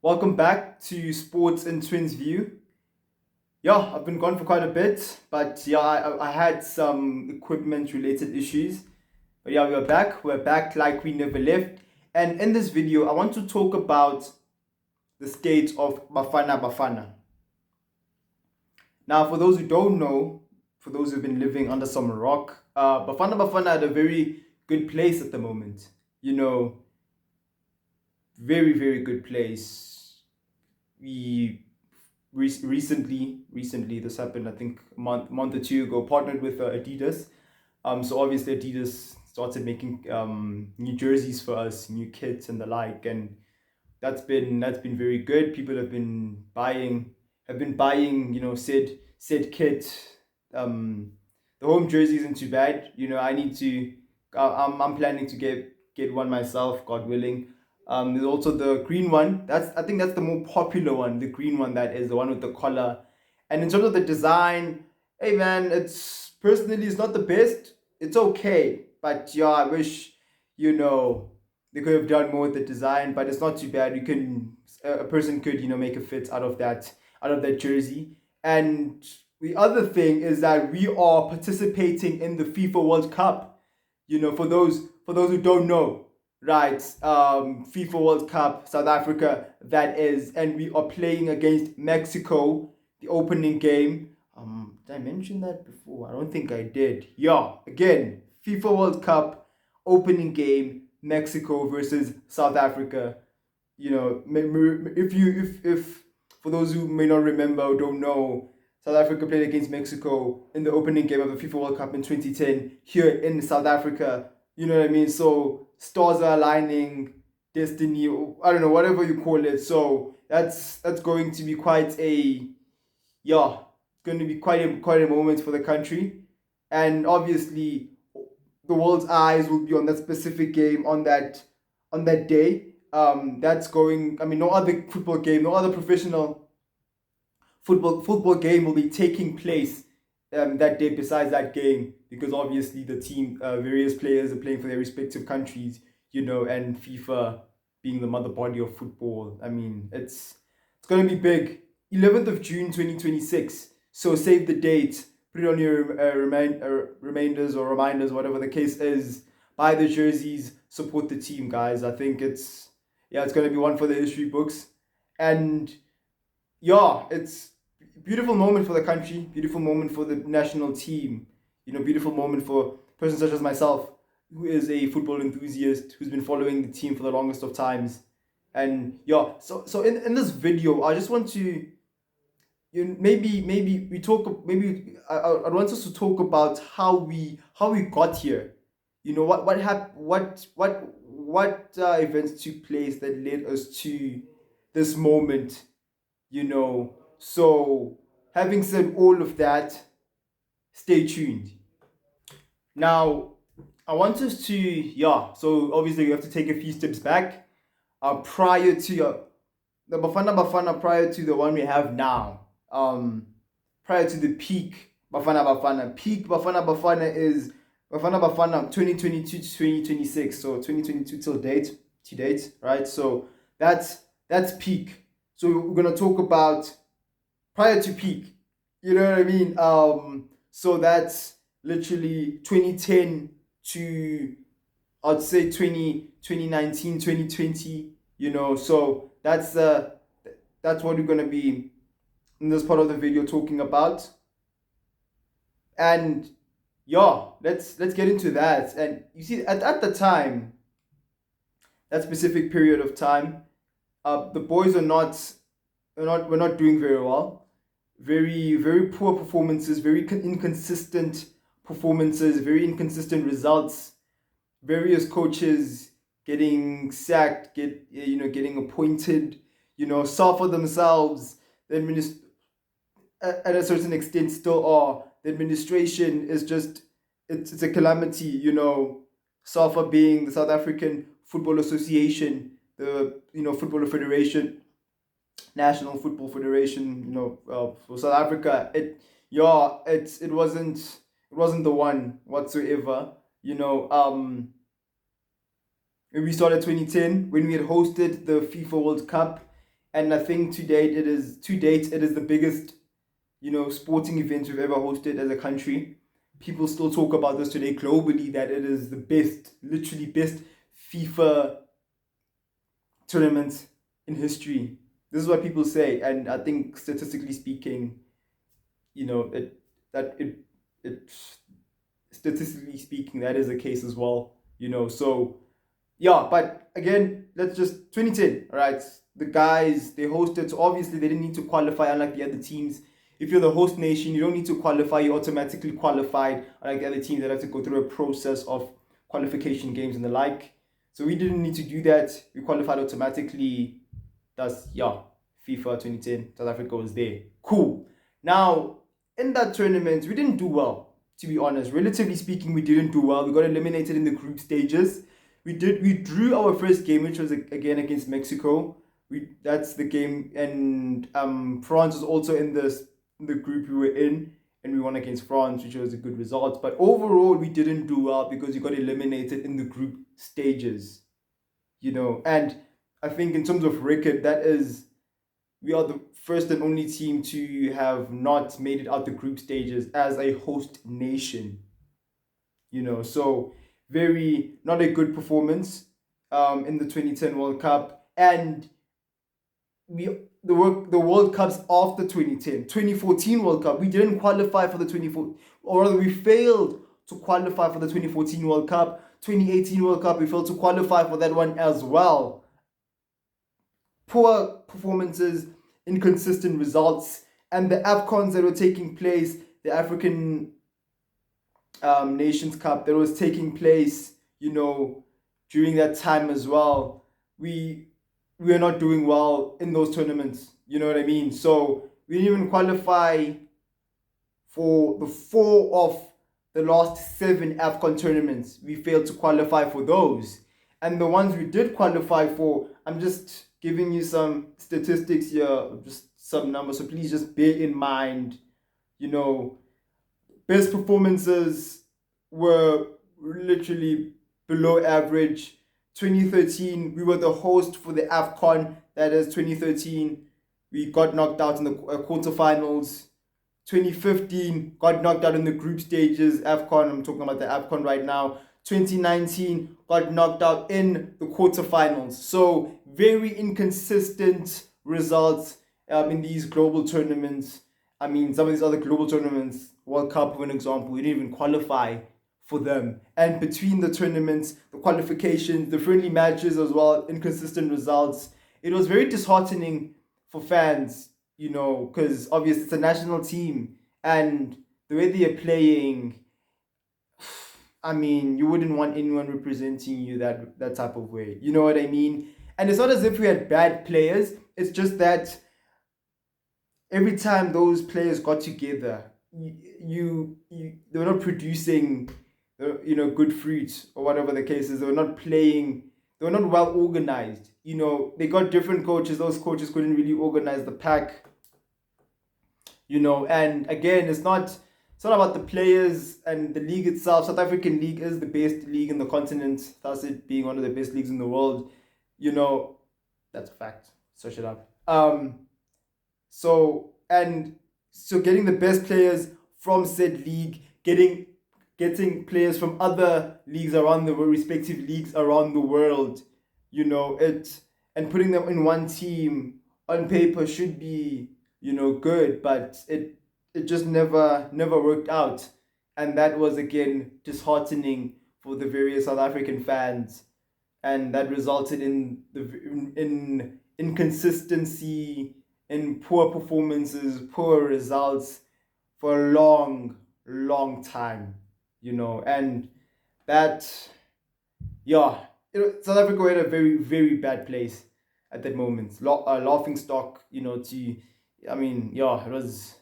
Welcome back to Sports in Twins View. Yeah, I've been gone for quite a bit, but yeah, I had some equipment related issues. But yeah, we are back. We're back like we never left. And in this video, I want to talk about the state of Bafana. Now, for those who don't know, for those who've been living under some rock, Bafana at a very good place at the moment. You know, very good place. We recently this happened, I think a month or two ago, partnered with Adidas. So obviously Adidas started making new jerseys for us, new kits and the like, and that's been very good. People have been buying said kit. um the home jersey isn't too bad. I'm planning to get one myself, God willing. There's also the green one. I think that's the more popular one, the green one, that is the one with the collar. And in terms of the design, hey man, it's not the best. It's okay, but yeah, I wish you know they could have done more with the design, but it's not too bad. You can A person could make a fit out of that jersey. And the other thing is that we are participating in the FIFA World Cup. For those who don't know, right? FIFA World Cup, South Africa, that is, and we are playing against Mexico, the opening game. Did I mention that before? I don't think I did. Yeah, again, FIFA World Cup opening game, Mexico versus South Africa. If for those who may not remember or don't know, South Africa played against Mexico in the opening game of the FIFA World Cup in 2010 here in South Africa. You know what I mean? So stars are aligning, destiny, I don't know, whatever you call it. So that's going to be quite a yeah, it's going to be quite a moment for the country, and obviously the world's eyes will be on that specific game on that day. That's going. I mean, no other football game, no other professional football game will be taking place that day besides that game, because obviously the team, various players are playing for their respective countries. And FIFA being the mother body of football. I mean, it's going to be big. 11th of June 2026. So save the date. Put it on your reminders or reminders, whatever the case is. Buy the jerseys. Support the team, guys. I think it's going to be one for the history books. And yeah, it's a beautiful moment for the country, beautiful moment for the national team, beautiful moment for a person such as myself, who is a football enthusiast, who's been following the team for the longest of times. And yeah, so in this video, I just want to maybe we talk maybe I want us to talk about how we got here. What events took place that led us to this moment. So having said all of that, stay tuned. Now, I want us to, yeah, so obviously you have to take a few steps back. Prior to the Bafana prior to the one we have now. Prior to the peak Bafana. Peak Bafana is Bafana 2022 to 2026. So 2022 to date, right? So that's peak. So we're gonna talk about prior to peak. You know what I mean? So that's literally 2010 to, I'd say, 2019, 2020. So that's what we're gonna be in this part of the video talking about. And yeah, let's get into that. And you see, at the time, that specific period of time, the boys we're not doing very well. Very poor performances, very inconsistent performances, very inconsistent results. Various coaches getting sacked, getting appointed, suffer themselves. The at a certain extent still are. The administration is just, it's a calamity. SAFA being the South African Football Association, the Football Federation, National Football Federation, for South Africa. It wasn't the one whatsoever. When we started 2010, when we had hosted the FIFA World Cup, And I think to date it is the biggest, sporting event we've ever hosted as a country. People still talk about this today globally, that it is the best, literally best FIFA tournament in history. This is what people say, and I think statistically speaking, you know, it that it statistically speaking that is the case as well. So yeah, but again, let's just 2010, all right? The guys, they hosted, so obviously they didn't need to qualify unlike the other teams. If you're the host nation, you don't need to qualify, you're automatically qualified, unlike the other teams that have to go through a process of qualification games and the like. So we didn't need to do that. We qualified automatically. That's, yeah, FIFA 2010, South Africa was there. Cool. Now, in that tournament, we didn't do well, to be honest. Relatively speaking, we didn't do well. We got eliminated in the group stages. We drew our first game, which was again against Mexico. That's the game, and France was also in the group we were in, and we won against France, which was a good result. But overall, we didn't do well because we got eliminated in the group stages. And I think in terms of record, we are the first and only team to have not made it out the group stages as a host nation. So very not a good performance in the 2010 World Cup, and we the World Cups after 2010, 2014 World Cup, we didn't qualify for the 24, or rather we failed to qualify for the 2014 World Cup. 2018 World Cup, we failed to qualify for that one as well. Poor performances, inconsistent results, and the AFCONs that were taking place, the African Nations Cup that was taking place, during that time as well. We are not doing well in those tournaments. You know what I mean? So we didn't even qualify for the 4 of the last 7 AFCON tournaments. We failed to qualify for those. And the ones we did qualify for, I'm just giving you some statistics here, just some numbers. So please just bear in mind, best performances were literally below average. 2013, we were the host for the AFCON. That is 2013. We got knocked out in the quarterfinals. 2015, got knocked out in the group stages. AFCON, I'm talking about the AFCON right now. 2019, got knocked out in the quarterfinals. So very inconsistent results in these global tournaments. I mean, some of these other global tournaments, World Cup, for an example, we didn't even qualify for them. And between the tournaments, the qualifications, the friendly matches as well, inconsistent results. It was very disheartening for fans, because obviously it's a national team, and the way they are playing, I mean, you wouldn't want anyone representing you that type of way. You know what I mean? And it's not as if we had bad players. It's just that every time those players got together, they were not producing, good fruit or whatever the case is. They were not playing. They were not well organized. They got different coaches. Those coaches couldn't really organize the pack. And again, it's not about the players and the league itself. South African league is the best league in the continent, thus it being one of the best leagues in the world. That's a fact. Search it up. So getting the best players from said league, getting players from other leagues around the world, respective leagues around the world, and putting them in one team on paper should be, good, but it just never worked out. And that was again disheartening for the various South African fans. And that resulted in inconsistency, in poor performances, poor results for a long time, and that, yeah, South Africa were in a very, very bad place at that moment. Laughing stock, I mean, yeah, it was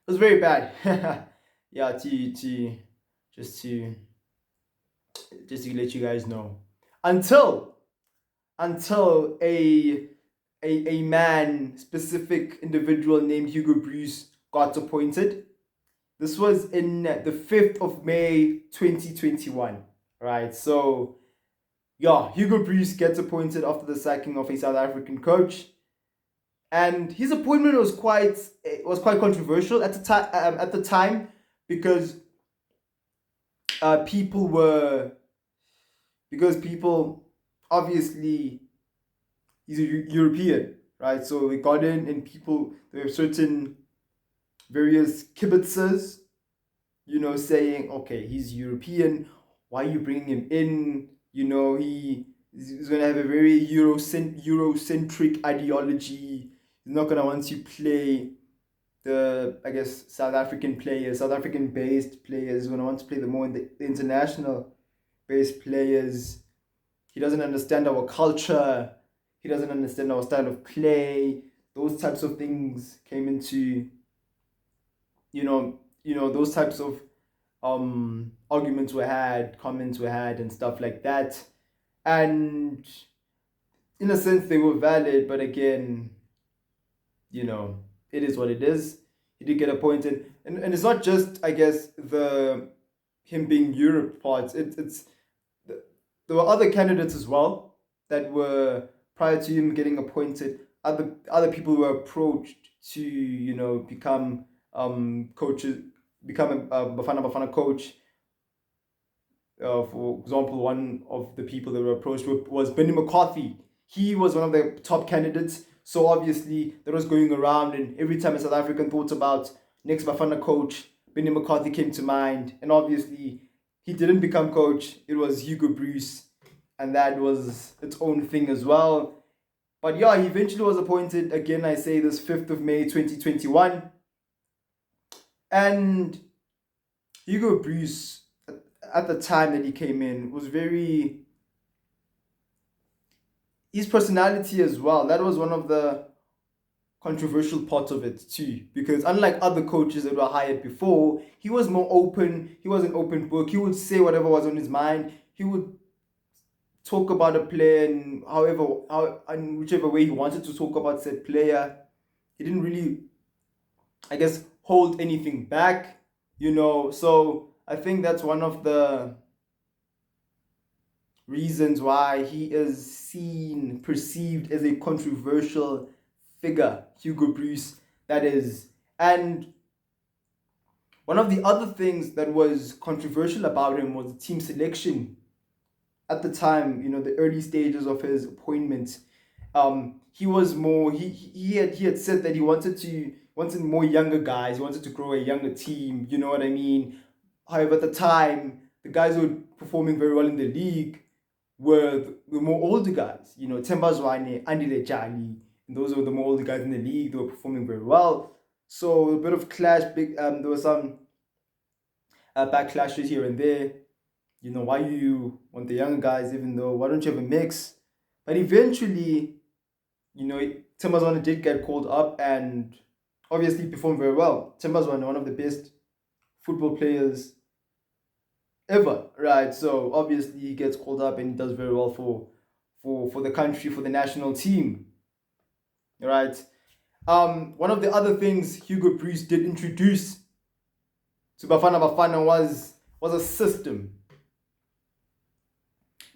very bad. Yeah, just to let you guys know. Until a man, specific individual named Hugo Bruce got appointed. This was in the 5th of May 2021, right? So, yeah, Hugo Bruce gets appointed after the sacking of a South African coach. And his appointment was quite controversial at the time. Because people were because people obviously he's a European, right? So we got in, and people there were certain various kibitzers, saying, okay, he's European. Why are you bringing him in? He's going to have a very Eurocentric ideology. He's not going to want to play the, I guess, South African based players. He's going to want to play the international based players. He doesn't understand our culture. He doesn't understand our style of play. Those types of things came into, those types of arguments were had, comments were had, and stuff like that. And in a sense, they were valid, but again, it is what it is. He did get appointed, and it's not just, I guess, the him being Europe parts. It's there were other candidates as well that were prior to him getting appointed. Other people were approached to become coaches, become a Bafana coach. For example, one of the people that were approached was Benny McCarthy. He was one of the top candidates. So obviously that was going around, and every time a South African thought about next Bafana coach, Benny McCarthy came to mind. And obviously he didn't become coach. It was Hugo Bruce, and that was its own thing as well. But yeah, he eventually was appointed. Again, I say this 5th of May 2021. And Hugo Bruce, at the time that he came in, was very... His personality as well, that was one of the controversial parts of it too. Because unlike other coaches that were hired before, he was more open. He was an open book. He would say whatever was on his mind. He would talk about a player in whichever way he wanted to talk about said player. He didn't really, I guess, hold anything back, So I think that's one of the reasons why he is perceived as a controversial figure, Hugo Bruce, that is. And one of the other things that was controversial about him was the team selection at the time, the early stages of his appointment. He was more he had said that he wanted more younger guys. He wanted to grow a younger team, you know what I mean? However, at the time, the guys who were performing very well in the league were more older guys, Themba Zwane, Andile Jali, and those were the more older guys in the league. They were performing very well. So a bit of clash, there was some backlashes here and there. Why you want the younger guys, even though, why don't you have a mix? But eventually, Themba Zwane did get called up and obviously performed very well. Themba Zwane, one of the best football players ever, right? So obviously he gets called up and he does very well for the country, for the national team, right? One of the other things Hugo Bruce did introduce to Bafana was a system.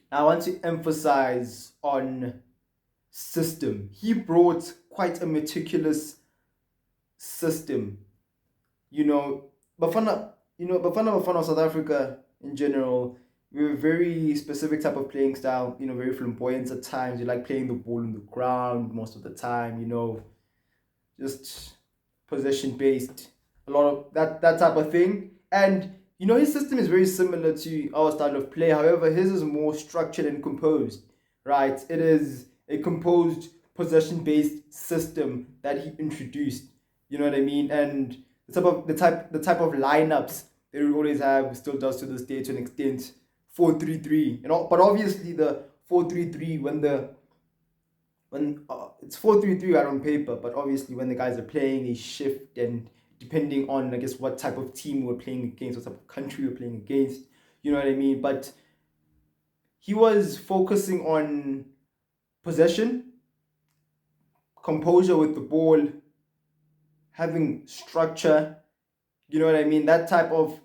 Now I want to emphasize on system. He brought quite a meticulous system. Bafana South Africa in general, we have a very specific type of playing style, very flamboyant at times. You like playing the ball on the ground most of the time, just possession based, a lot of that type of thing. And his system is very similar to our style of play. However, his is more structured and composed, right? It is a composed possession based system that he introduced. You know what I mean? And the type of lineups that we always have still does to this day to an extent. 4-3-3, but obviously the 4-3-3 when it's 4-3-3 right on paper, but obviously when the guys are playing, they shift, and depending on, I guess, what type of team we're playing against, what type of country we're playing against, you know what I mean? But he was focusing on possession, composure with the ball, having structure, you know what I mean? That type of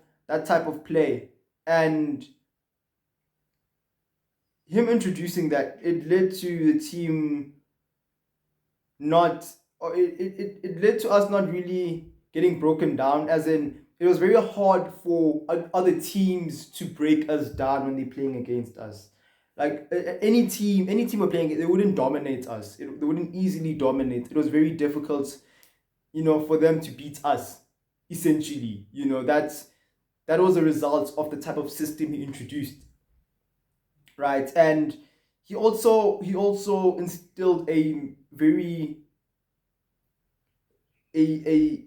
play. And him introducing that, it led to the team not or it led to us not really getting broken down, as in it was very hard for other teams to break us down when they're playing against us. Like any team we're playing, they wouldn't dominate us. They wouldn't easily dominate. It was very difficult, for them to beat us. Essentially, that was a result of the type of system he introduced, right? And he also instilled a very a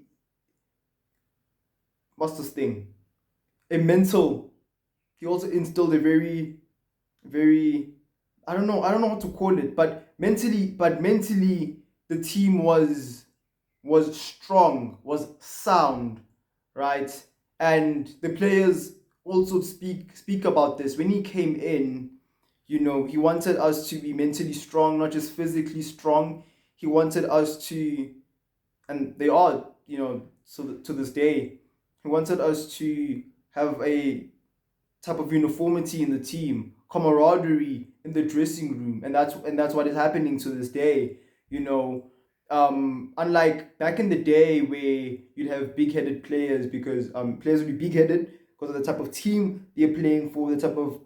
what's this thing? A mental. He also instilled a very I don't know what to call it, but mentally the team was strong, was sound, right? And the players also speak about this. When he came in, he wanted us to be mentally strong, not just physically strong. He wanted us to, and they are, so to this day, he wanted us to have a type of uniformity in the team, camaraderie in the dressing room, and that's what is happening to this day. You know, Unlike back in the day where you'd have big-headed players, because players would be big-headed because of the type of team they're playing for, the type of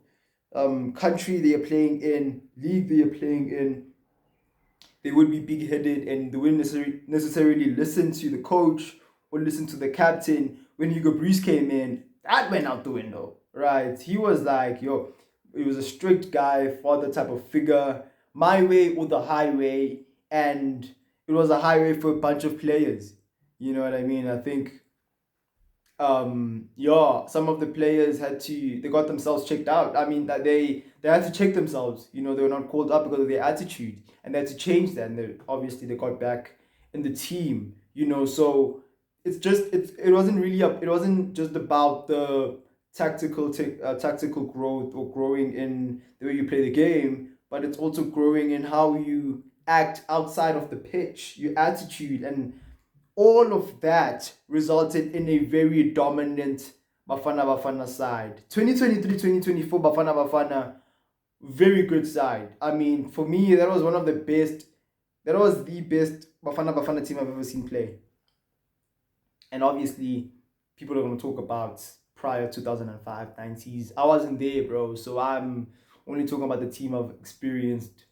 country they are playing in, league they are playing in. They would be big headed and they wouldn't necessarily listen to the coach or listen to the captain. When Hugo Bruce came in, that went out the window, right? He was like, yo, he was a strict guy, father type of figure, my way or the highway. And it was a highway for a bunch of players. You know what I mean? I think yeah, some of the players they got themselves checked out. I mean that they had to check themselves. They were not called up because of their attitude, and they had to change that. And obviously they got back in the team. So it wasn't really it wasn't just about the tactical growth or growing in the way you play the game, but it's also growing in how you act outside of the pitch, your attitude, and all of that resulted in a very dominant Bafana side. 2023-2024 Bafana, very good side. I mean, for me, that was one of the best. That was the best Bafana team I've ever seen play. And obviously, people are going to talk about prior 2005, 90s. I wasn't there, bro. So I'm only talking about the team I've experienced,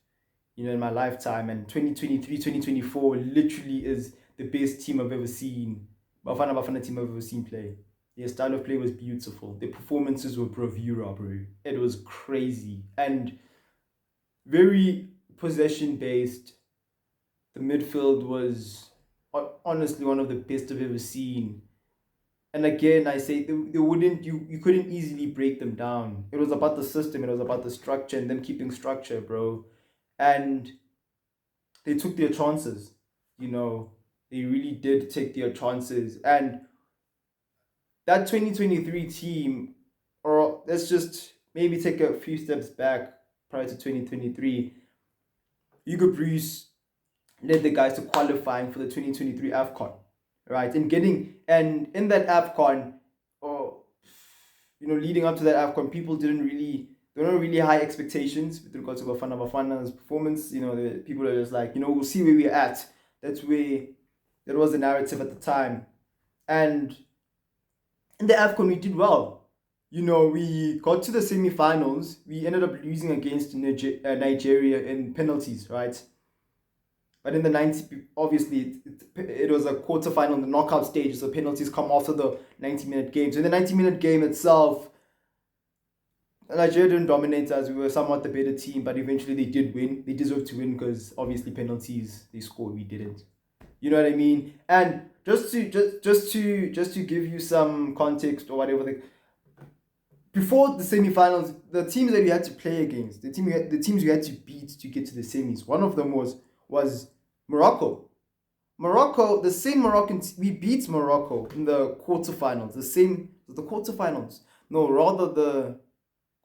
in my lifetime. And 2023-2024 literally is the best team I've ever seen. Bafana team I've ever seen play. Their style of play was beautiful. The performances were bravura, bro. It was crazy. And very possession based. The midfield was honestly one of the best I've ever seen. And again, I say they wouldn't you couldn't easily break them down. It was about the system, it was about the structure and them keeping structure, bro. And they took their chances. They really did take their chances. And that 2023 team, or let's just maybe take a few steps back prior to 2023, Hugo Bruce led the guys to qualifying for the 2023 AFCON, right? And in that AFCON, or leading up to that AFCON, there were not really high expectations with regards to Bafana's performance. The people are just like, we'll see where we're at. That was the narrative at the time. And in the AFCON, we did well. We got to the semi-finals. We ended up losing against Nigeria in penalties, right? But in the 90, obviously, it was a quarterfinal in the knockout stage, so penalties come after the 90-minute game. So in the 90-minute game itself, Nigeria didn't dominate us. We were somewhat the better team, but eventually they did win. They deserved to win because obviously penalties they scored, we didn't. You know what I mean? And just to give you some context or whatever, before the semi-finals, the teams that we had to play against, the teams we had to beat to get to the semis, one of them was Morocco. The same we beat Morocco in the quarterfinals. The quarterfinals. No, rather the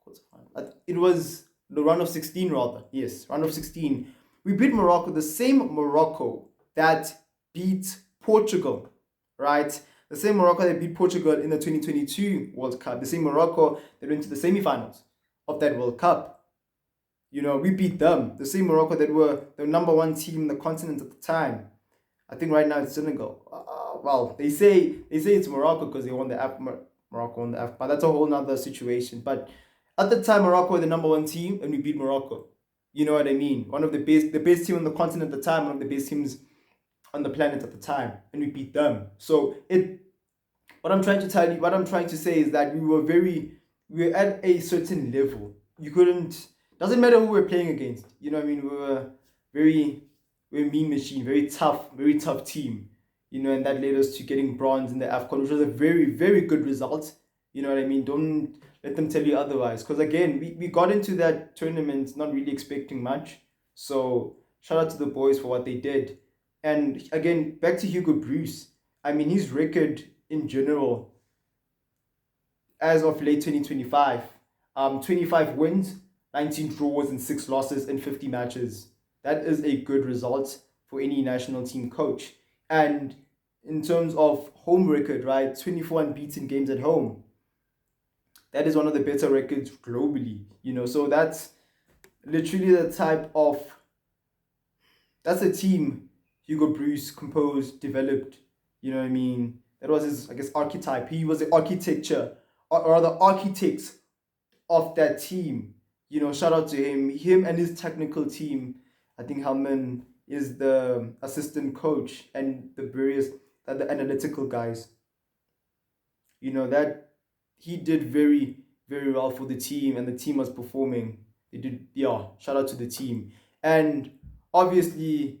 quarterfinals. It was the round of 16 rather. Yes, round of 16. We beat Morocco, the same Morocco that beat Portugal, right? The same Morocco that beat Portugal in the 2022 World Cup. The same Morocco that went to the semi-finals of that World Cup. We beat them. The same Morocco that were the number one team in the continent at the time. I think right now it's Senegal. Well, they say it's Morocco because they won the Morocco won the F, but that's a whole nother situation. But at the time, Morocco were the number one team, and we beat Morocco. You know what I mean? One of the best team on the continent at the time, one of the best teams on the planet at the time, and we beat them. So what I'm trying to tell you, what I'm trying to say is that we were at a certain level. You couldn't, doesn't matter who we're playing against. You know what I mean? Very, we're a mean machine, very tough team. You know, and that led us to getting bronze in the AFCON, which was a very, very good result. You know what I mean? Don't let them tell you otherwise. Because again, we got into that tournament not really expecting much. So shout out to the boys for what they did. And again, back to Hugo Bruce. I mean, his record in general as of late 2025, 25 wins, 19 draws, and 6 losses in 50 matches. That is a good result for any national team coach. And in terms of home record, right, 24 unbeaten games at home. That is one of the better records globally, you know. So that's literally the type of that's a team Hugo Bruce composed, developed. You know what I mean? That was his, I guess, archetype. He was the architecture, or the architects of that team. You know, shout out to him and his technical team. I think Hellman is the assistant coach and the various the analytical guys. You know that he did very very well for the team, and the team was performing. They did, yeah. Shout out to the team, and obviously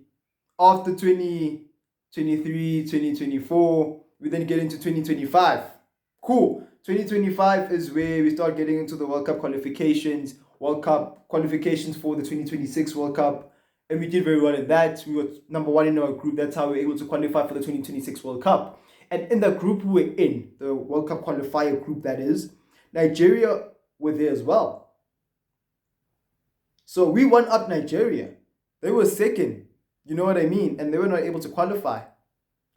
after 2023, 2024, we then get into 2025. Cool. 2025 is where we start getting into the World Cup qualifications for the 2026 World Cup. And we did very well in that. We were number one in our group. That's how we were able to qualify for the 2026 World Cup. And in the group we were in, the World Cup qualifier group that is, Nigeria were there as well. So we won up Nigeria. They were second. You know what I mean? And they were not able to qualify.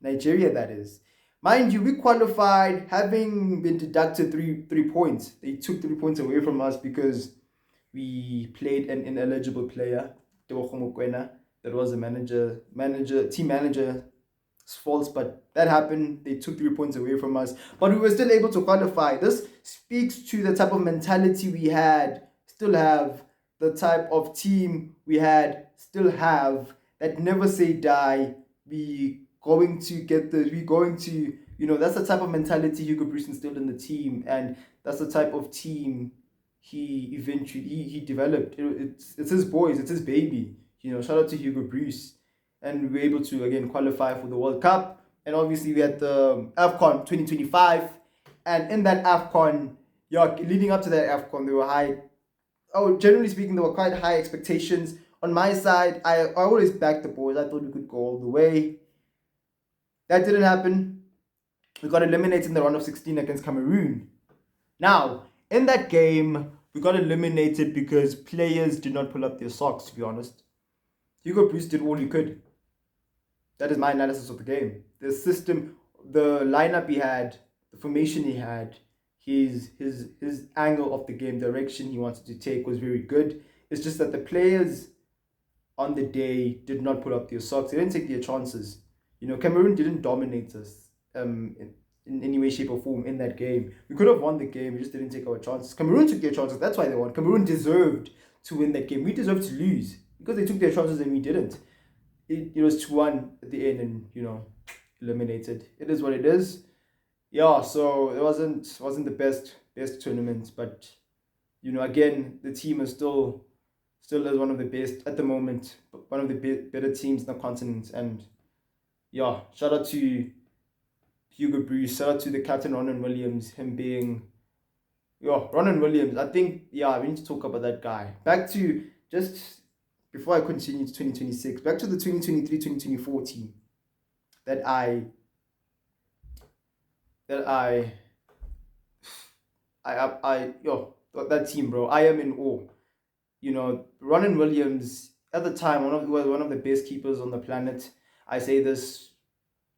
Nigeria, that is. Mind you, we qualified having been deducted three points. They took 3 points away from us because we played an ineligible player, Tebogo Mokoena. That was a team manager's fault, but that happened. They took 3 points away from us, but we were still able to qualify. This speaks to the type of mentality we had, still have, the type of team we had, still have, that never say die. We're going to, you know, that's the type of mentality Hugo Bruce instilled in the team, and that's the type of team he eventually he developed. It's his boys, it's his baby. You know, shout out to Hugo Bruce. And we were able to again qualify for the World Cup. And obviously we had the AFCON 2025. And in that AFCON, yeah, leading up to that AFCON, there were generally speaking, there were quite high expectations. On my side, I always backed the boys. I thought we could go all the way. That didn't happen. We got eliminated in the round of 16 against Cameroon. Now, in that game, we got eliminated because players did not pull up their socks, to be honest. Hugo Bruce did all he could. That is my analysis of the game. The system, the lineup he had, the formation he had, his angle of the game, direction he wanted to take was very good. It's just that the players on the day did not put up their socks. They didn't take their chances. You know, Cameroon didn't dominate us in any way, shape, or form in that game. We could have won the game. We just didn't take our chances. Cameroon took their chances. That's why they won. Cameroon deserved to win that game. We deserved to lose because they took their chances and we didn't. It was 2-1 at the end, and you know, eliminated. It is what it is. Yeah, so it wasn't the best tournament, but you know, again, the team is still is one of the best at the moment, one of the better teams in the continent. And yeah, shout out to Hugo Bruce, shout out to the captain Ronan Williams, him being, yeah, Ronan Williams. I think, yeah, we need to talk about that guy. Back to, just before I continue to 2026, back to the 2023-2024 team that that team, bro. I am in awe. You know, Ronan Williams at the time was one of the best keepers on the planet. I say this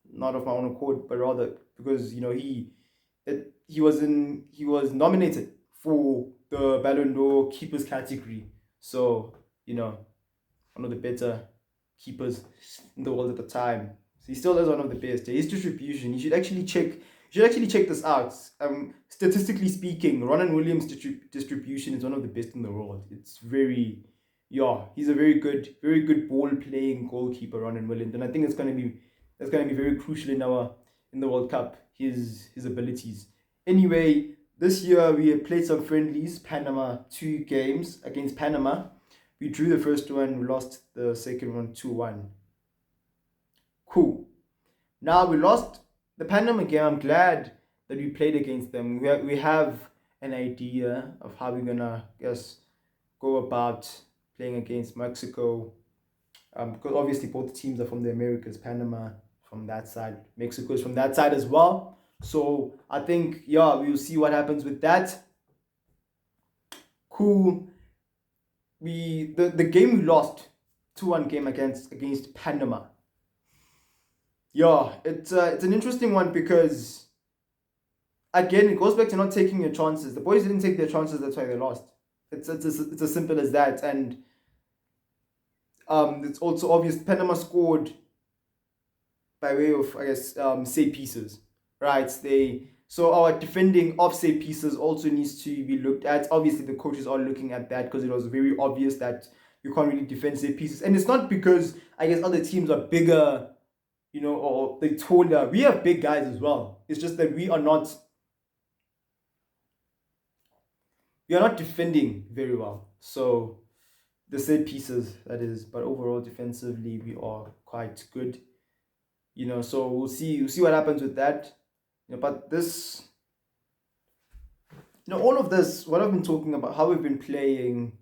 not of my own accord, but rather because you know he was nominated for the Ballon d'Or keepers category. So you know, one of the better keepers in the world at the time. So he still is one of the best. His distribution, you should actually check this out. Statistically speaking, Ronan Williams' distribution is one of the best in the world. It's very, yeah, he's a very good ball playing goalkeeper, Ronan Williams, and I think that's gonna be very crucial in the World Cup. His abilities. Anyway, this year we have played some friendlies. Panama, 2 games against Panama. We drew the first one. We lost the second one 2-1. Cool. Now we lost the Panama game. I'm glad that we played against them. We have an idea of how we're gonna go about playing against Mexico. Because obviously both teams are from the Americas. Panama from that side, Mexico is from that side as well. So I think we'll see what happens with that. Cool. The game we lost 2-1 game against Panama. Yeah, it's an interesting one because again it goes back to not taking your chances. The boys didn't take their chances, that's why they lost. It's as simple as that. And it's also obvious Panama scored by way of set pieces, right? So our defending of set pieces also needs to be looked at. Obviously, the coaches are looking at that because it was very obvious that you can't really defend set pieces, and it's not because I guess other teams are bigger, or they taller. We have big guys as well. It's just that we are not defending very well. So the set pieces, that is, but overall defensively we are quite good. So we'll see what happens with that. But this, all of this, what I've been talking about, how we've been playing,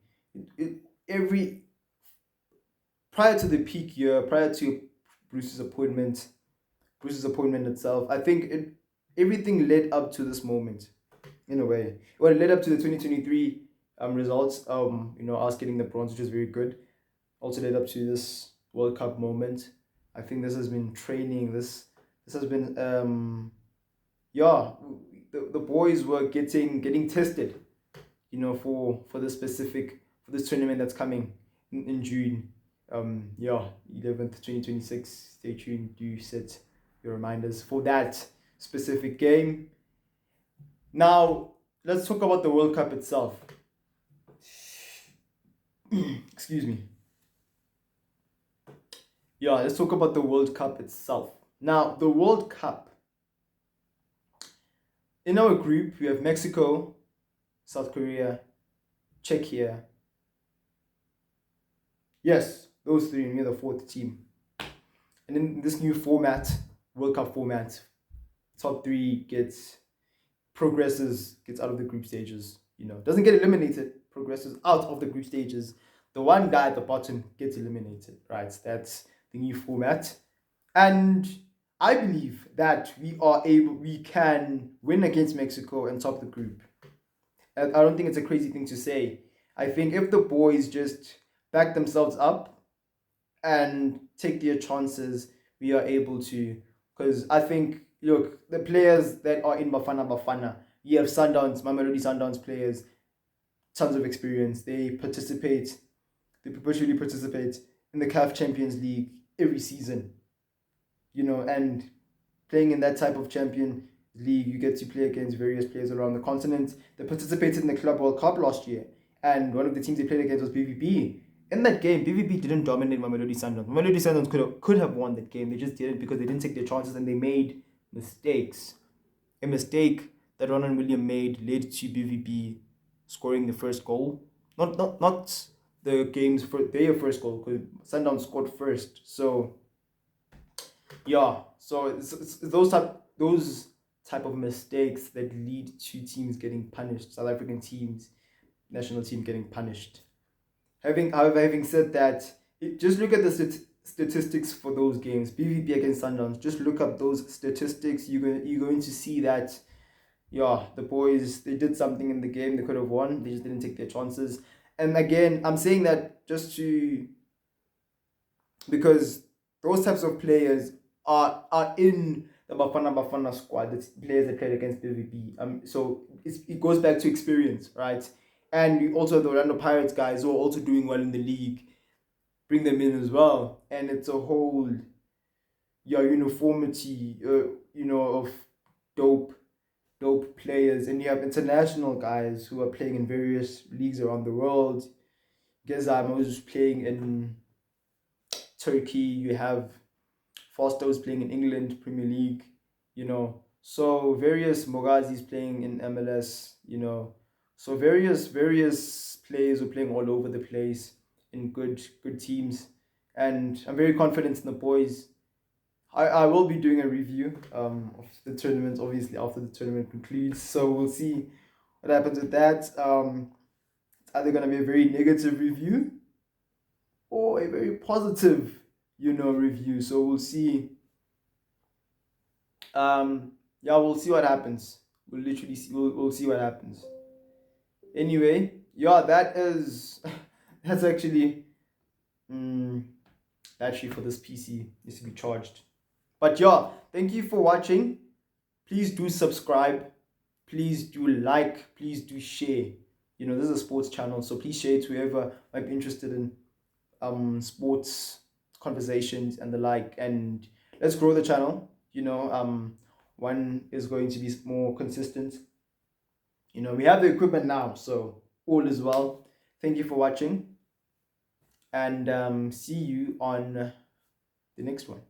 every prior to the peak year, prior to Bruce's appointment, itself, I think everything led up to this moment, in a way. Well, it led up to the 2023 results. Us getting the bronze, which is very good. Also led up to this World Cup moment. I think this has been training. This has been the boys were getting tested, for this tournament that's coming in June. 11th 2026. Stay tuned. Do set your reminders for that specific game. Now let's talk about the World Cup itself. Excuse me. Let's talk about the World Cup itself. Now, the World Cup. In our group, we have Mexico, South Korea, Czechia. Yes, those three, and we're the fourth team. And in this new format, World Cup format, top three progresses, gets out of the group stages. Doesn't get eliminated, progresses out of the group stages. The one guy at the bottom gets eliminated, right? That's the new format. And I believe that we can win against Mexico and top the group. And I don't think it's a crazy thing to say. I think if the boys just back themselves up and take their chances, we are able to. Because I think, look, the players that are in Bafana, you have Sundowns, Mamelodi Sundowns players, tons of experience. They perpetually participate in the CAF Champions League every season. And playing in that type of Champion League, you get to play against various players around the continent. They participated in the Club World Cup last year, and one of the teams they played against was BVB. In that game, BVB didn't dominate Mamelodi Sundowns. Mamelodi Sundowns could have won that game. They just didn't because they didn't take their chances and they made mistakes. A mistake that Ronan Williams made led to BVB scoring the first goal. Not the game's their first goal, because Sundowns scored first. So it's those type of mistakes that lead to teams getting punished. South African teams, national team getting punished. Having said that, just look at the statistics for those games. BVB against Sundowns. Just look up those statistics. You're going to see that the boys, they did something in the game. They could have won. They just didn't take their chances. And again, I'm saying that because those types of players are in the Bafana squad. The players that played against BVB. So it goes back to experience, right? And we also have the Orlando Pirates guys who are also doing well in the league. Bring them in as well, and it's a whole your uniformity, of dope, dope players, and you have international guys who are playing in various leagues around the world. Gezam who's playing in Turkey. You have Foster who's playing in England Premier League. So various Mogazis playing in MLS. So various players are playing all over the place in good teams, and I'm very confident in the boys. I will be doing a review of the tournament, obviously, after the tournament concludes. So we'll see what happens with that. It's either going to be a very negative review or a very positive, review. So we'll see. Yeah, we'll see what happens. We'll literally see. We'll see what happens. Anyway, yeah, that is that's actually battery for this PC needs to be charged. But yeah, thank you for watching. Please do subscribe. Please do like. Please do share. This is a sports channel, so please share it to whoever might be interested in sports conversations and the like. And let's grow the channel. One is going to be more consistent. We have the equipment now, so all is well. Thank you for watching, and see you on the next one.